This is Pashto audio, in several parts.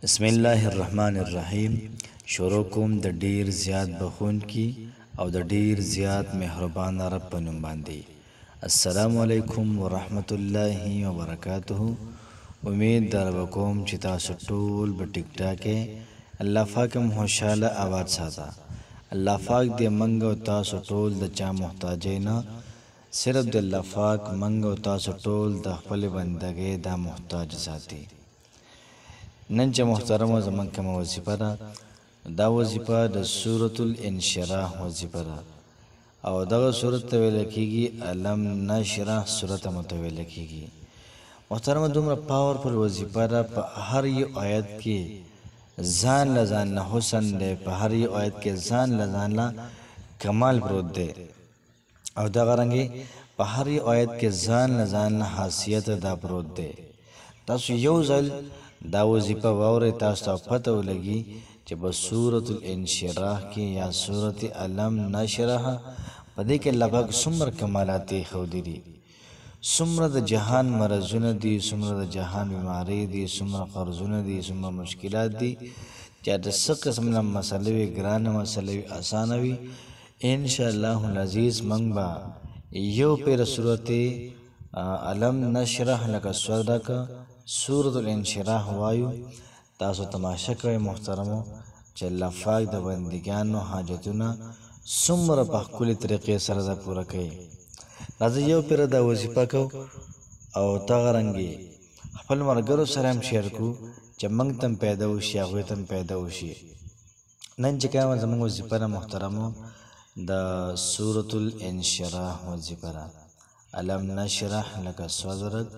بسم الله الرحمن الرحیم. شروع کوم د ډیر زیات بخون کی او د ډیر زیات مهربان رب په نوم باندې. السلام علیکم ورحمت الله وبرکاته. امید در وکوم چې تاسو ټول په ټیک ټاک الله پاک مو خوشاله آباد ساته. الله پاک دې منګ او تاسو ټول د چا محتاج نه، صرف د الله پاک منګ او تاسو ټول د خپل بندګۍ دا محتاج ساتي. نن چې محترم زمون کوم وظیفه ده، دا وظیفه د سورة الانشراح وظیفه ده او دغه سورت ته ویل کېږي الم نشرح سورت ته ویل کېږي. محترم دومره پاورفل وظیفه ده، په هر یو آیت کې ځان له ځان نه حسن دی، په هر یو آیت کې ځان له ځان نه کمال پروت دی او دغه رنګې په هر یو آیت کې ځان له ځان نه حیثیت دا پروت دی. تاسو یو ځل دا وظیفه واورئ، تاسو ته پته ولګي چې په سورة الانشراح کې یا سورة الم نشرح په دې کې الله پاک څومره کمالات ایښودي دي، څومره د جهان مرضونه دي، څومره د جهان بیمارۍ دي، څومره قرضونه دي، څومره مشکلات دي چې د څه قسم نه مسله وي، ګرانه مسله وي، اسانه وي، انشاءالله العزیز موږ به یو پیر سورت الم نشرح لکه صدق سورة الانشراح وایو. تاسو تماشا کوئ محترمو چې الله پاک د بندګانو حاجتونه څومره په ښکلې طریقې سره دا پوره کوي. راځئ یو پیر دا وظیفه کو او دغه رنګې خپل ملګرو سره هم شیر کړو چې موږ ته هم پیدا وشي، هغوی ته هم پیدا وشي. نن چې کومه زموږ وظیفه ده محترمو، د سورة الانشراح وظیفه ده. الم نشرح لک صدرک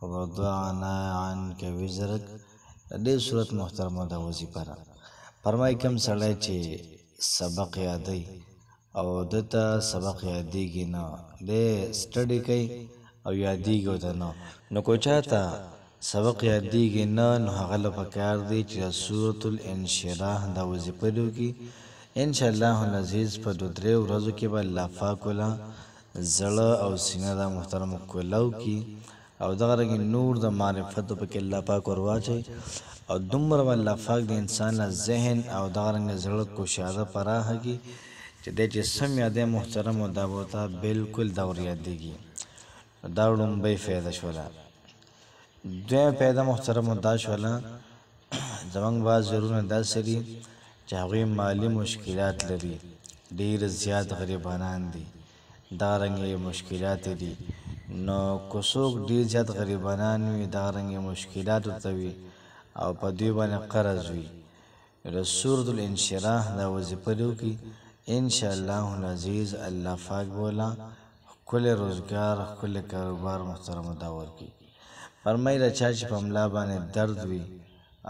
ووضعنا عنک وزرک. د دې صورت محترمو دا وظیفه ده. فرمایي کوم سړی چې سبق یادوي او دته سبق یادېږي نه، دی سټډي کوي او یادېږي ورته نه، نو کو چاته سبق یادېږي نه، نو هغه له پکار دی چې سورة الانشراح دا وظیفه دې وکړي. انشاءالله العزیز په 2-3 ورځو کې به الله پاک ولا زړه او سینه دا محترم کولاو کی او دغه رنګ نور د معرفت په کې الله پاک ورواچي او دومره الله پاک د انسان له ذهن او دغه رنګ زړه کوشاده پراخه کی چې د چې سم یادې محترم او دا بوته بالکل دور یادېږي. دا لومبۍ فایده شوله. دویم فایده محترم دا شوله، زمونږ بعض ضرورونه داسې دي چې هغوی مالي مشکلات لري، ډېر زیات غریبانان دي، دا رنګې مشکلات دي. نو که څوک ډېر زیات غریبانان وي، دا رنګې مشکلات ورته وي او په دوی باندې قرض وي، د سورة الانشراح دا وظیفه دې وکړي. انشاءالله العزیز الله پاک بولا ښکلی روزګار، ښکلی کاروبار محترمو دا ورکړي. فرمایي د چا چې په ملا باندې درد وي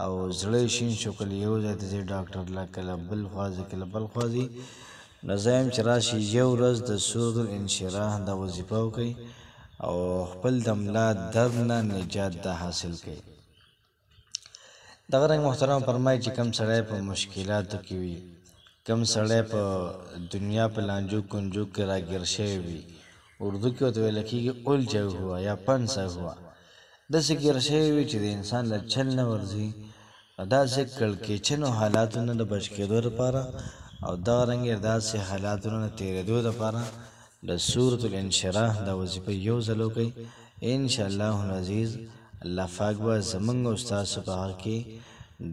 او زړه شین شو، کله یو ځای ته ځي ډاکټر له، کله بل خوا ځي، کله بل خوا ځي، نو زه یم چې راشي یو ورځ د سورة الانشراح دا وظیفه وکړئ او خپل د ملا درد نه نجات دا حاصل کړئ. دغه رنګ محترم فرمایي چې کم سړی په مشکلاتو کې وي، کم سړی په دنیا په لانجو کنجو کې راګیر شوی وي، اردو کې ورته ویل کېږي الجھا ہوا یا پنسا ہوا، داسې ګیر شوی وي چې د انسان له چل نه ورځي، داسې کړکېچنو حالاتو نه د بچ کېدو لپاره او دغه رنګې داسې حالاتو نه تېرېدو لپاره د سورة الانشراح دا وظیفه یو ځل وکړئ. انشاءالله العزیز الله پاک به زموږ او ستاسو په حق کې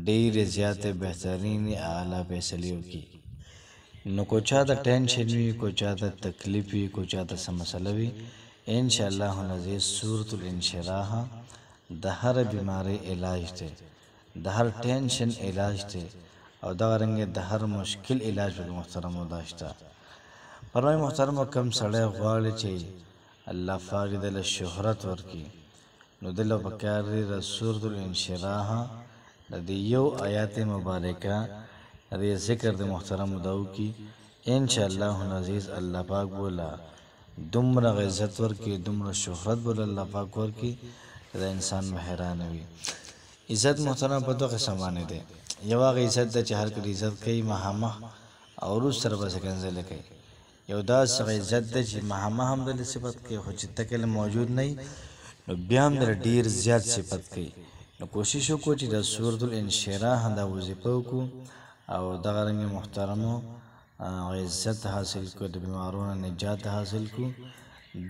ډېرې زیاتې بهترینې اعلی فیصلې وکړي. نو کو چاته ټینشن وي، کو چاته تکلیف وي، کو چاته څه مسله وي، انشاءالله العزیز سورة الانشراح د هر بیماری علاج دی، د هر ټینشن علاج دی او دغه رنګې د هر مشکل علاج به محترمو دا شته. فرمایي محترمو کم سړی غواړي چې الله پاک دې له شهرت ورکړي، نو دې له پکار دی د سورة الانشراح د دې یو آیات مبارکه د دې ذکر د محترمو دا وکړي. انشاءالله العزیز الله پاک بولا دومره عزت ورکړي، دومره شهرت بولا الله پاک ورکړي چې د انسان به حیرانه وي. عزت محترم په دوه قسم باندې دی. یو هغه عزت ده چې هر کله عزت کوي مخامخ او وروسته سره به څکنځلې کوي. یو داسې عزت ده چې مخامخ هم دلې صفت کوي، خو چې ته کله موجود نه وي نو بیا هم در ډېر زیات صفت کوي. نو کوشش وکړو چې د سورة الانشراح دا وظیفه وکړو او دغه رنګې محترمو عزت حاصل کړو، د بیمارونو نجات حاصل کړو.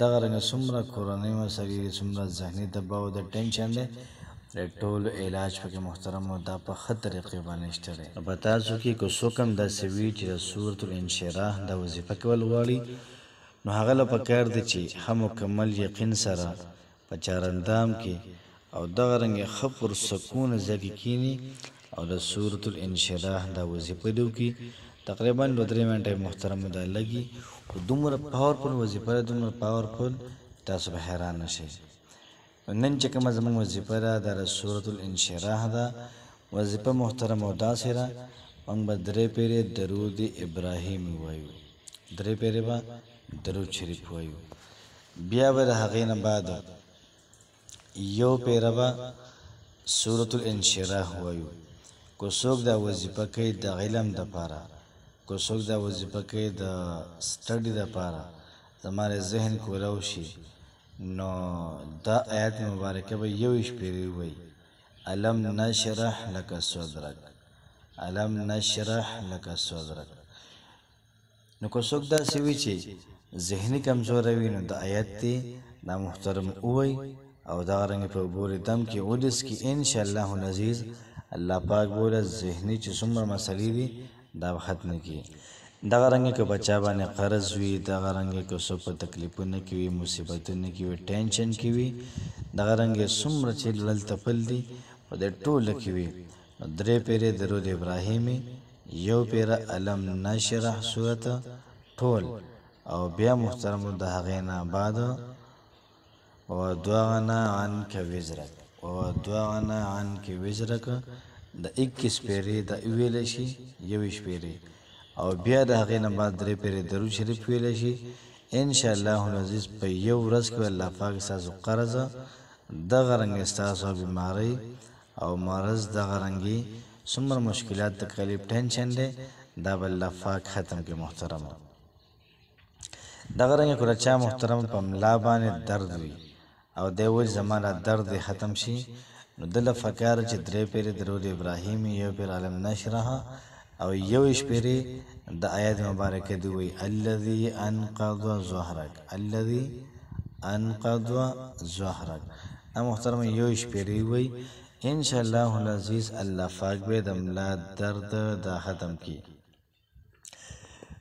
دغه رنګه څومره کورنۍ مسلې دي، څومره ذهني دباو د ټینشن دی، د ټولو علاج پکې محترمو دا په ښه طریقې باندې شته دی. په تاسو کې که څوک هم داسې وي چې د سورة الانشراح دا وظیفه کول غواړي، نو هغه له پکار دی چې ښه مکمل یقین سره په چارندام کې او دغه رنګې ښه پر سکون ځای کې کښېني او د سورة الانشراح دا وظیفه دې وکړي. تقریبا 2-3 منټه محترمو دا لګي، خو دومره پاورفل وظیفه ده، دومره پاورفل تاسو به حیران نشئ. نن چې کومه زموږ وظیفه ده دا د سورة الانشراح ده. وظیفه محترمو داسې ده، موږ به 3 پیرې درود ابراهیم ووایو، 3 پیرې به درود شریف ووایو، بیا به د هغې نه بعد 1 پیره به سورة الانشراح ووایو. که څوک دا وظیفه کوي د علم دپاره، که څوک دا وظیفه کوي د سټډي دپاره، زما د ذهن کولاو شي، نو دا آیات مبارکه به 21 پیرې ووایي. الم نشرح لک صدرک، الم نشرح لک صدرک. نو که څوک داسې وي چې ذهني کمزوری وي، نو د آیت دی دا محترم ووایي او دغه رنګې په بورې دم کې ودس کې انشاءالله العزیز الله پاک بوله ذهني چې څومره مسلې دي دا به ختم کړي. دغه رنګې که بچا باندې قرض وي، دغه رنګې که څوک په تکلیفونه کې وي، مصیبتونه کې وي، ټینشن کې وي، دغه رنګې څومره چې لل تپل دي په دې ټوله کې وي، 3 پیرې درود ابراهیمي، 1 پیره الم نشرح صورت ټول، او بیا محترمو د هغې نه بعد ووضعنا عنک وزرک، ووضعنا عنک وزرک د 21 پیرې د ویلی شي، 21 پیرې، او بیا د هغې نه بعد 3 پیرې درود شریف ویلی شي. انشاءالله العزیز په یو ورځ کې الله پاک ستاسو قرض، دغه رنګې ستاسو بیمارۍ او مرض، دغه رنګې څومره مشکلات تکلیف ټینشن دی دا به الله پاک ختم کړي محترمو. دغه رنګې که چا محترم په ملا باندې درد وي او دی وایي زما دا درد ختم شي، نو دله پکار چې 3 پیرې درود ابراهیمي، 1 پیر الم نشرح او 21 پیرې د آیات مبارکه دی وایي الذي انقض ظهرک، الذي انقض ظهرک. دا محترم 21 پیرې وایي انشاءالله العزیز الله پاک به د ملا درد دا ختم کړي.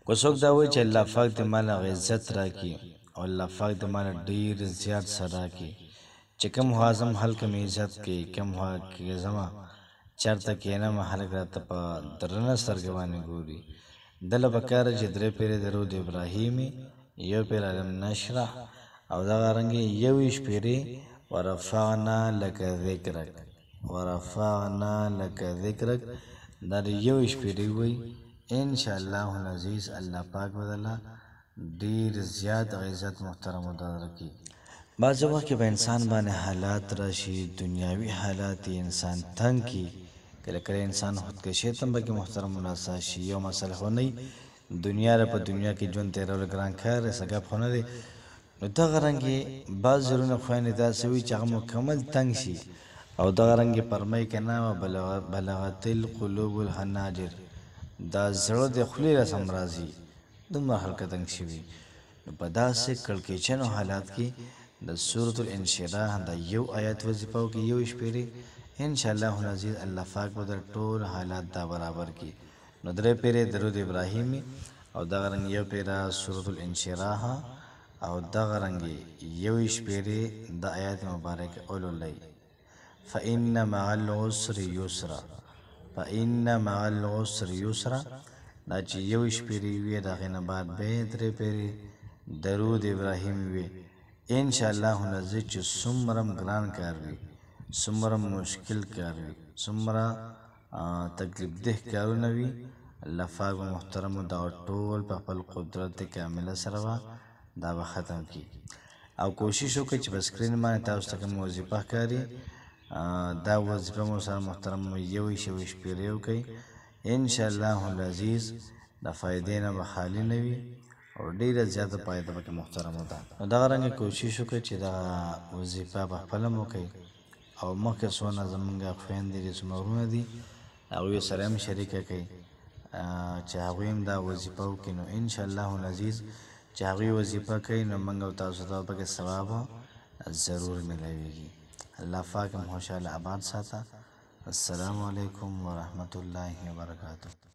که څوک دا وایي چې الله پاک دې مال عزت راکړي او الله پاک دې مال ډېر زیات سره راکړي، چې کوم هازم هلکه مې عزت کوي، کوم ها کې زما چېرته کښېنم هلک راته په درنه سترګې باندې ګوري، دله پکار چې 3 پیرې درود ابراهیمي، 1 پیر الم نشرح او دغه رنګې 21 پیرې ورفعنا لک ذکرک، ورفعنا لک ذکرک، دا د 21 پیرې وایي انشاءالله العزیز الله پاک بدله ډېر زیات عزت محترمو درکړي. بعض وخت کې به انسان باندې حالات راشي، دنیاوي حالات انسان تنګ کړي، کله کله انسان خودکشي ته به کې محترم مناسا شي. یو مسله خو نه دنیا را په دنیا کې ژوند تېرول ګران کار دی، څه ګپ خو نه دی. نو دغه رنګې بعض زړونه خویندې داسې وي چې هغه مکمل تنګ شي او دغه رنګې فرمایي که نه بلغت القلوب الحناجر، دا زړه د خولې رسم راځي، دومره هلکه تنګ شوي. نو په داسې کړکېچنو حالات کې د سورة الانشراح دا 1 آیات وظیفه وکړي، 21 پیرې انشاءالله العزیز الله پاک به در ټول حالات دا برابر کړي. نو 3 پیرې درود ابراهیمي او دغه رنګ 1 پیره سورة الانشراح او دغه رنګې 21 پیرې د آیات مبارک اولولئ. فإن مع العسر یسرا، فإن مع العسر یسرا، دا چې 21 پیرې وي د هغې نه بعد به 3 پیرې درود ابراهیم وي. انشاءالله العزیز چې څومره ګران کار وي، څومره مشکل کار وي، څومره تکلیف ده کارونه وي، الله پاک محترمو دا ټول په خپل قدرت کامله سره به دا به ختم کړي. او کوشش وکړئ چې په سکرین باندې تاسو ته کوم وظیفه ښکاري دا وظیفه مو سره محترمو 21 پیرې وکړئ، انشاءالله العزیز د فایدې نه به خالي نه وي او ډېره زیاته فایده پکې محترمو ده. نو دغه رنګې کوشش وکړئ چې دغه وظیفه په خپله هم وکړئ او مخکې څونه زمونږ خویندې دي څومره وروڼه دي هغوی سره هم شریکه کوئ چې هغوی هم دا وظیفه وکړي نو انشاءالله العزیز چې هغوی وظیفه کوي نو موږ او تاسو ته پکې ثواب ضرور ملویږي الله پاک هم خوشحاله آباد ساته السلام علیکم ورحمت الله وبرکاته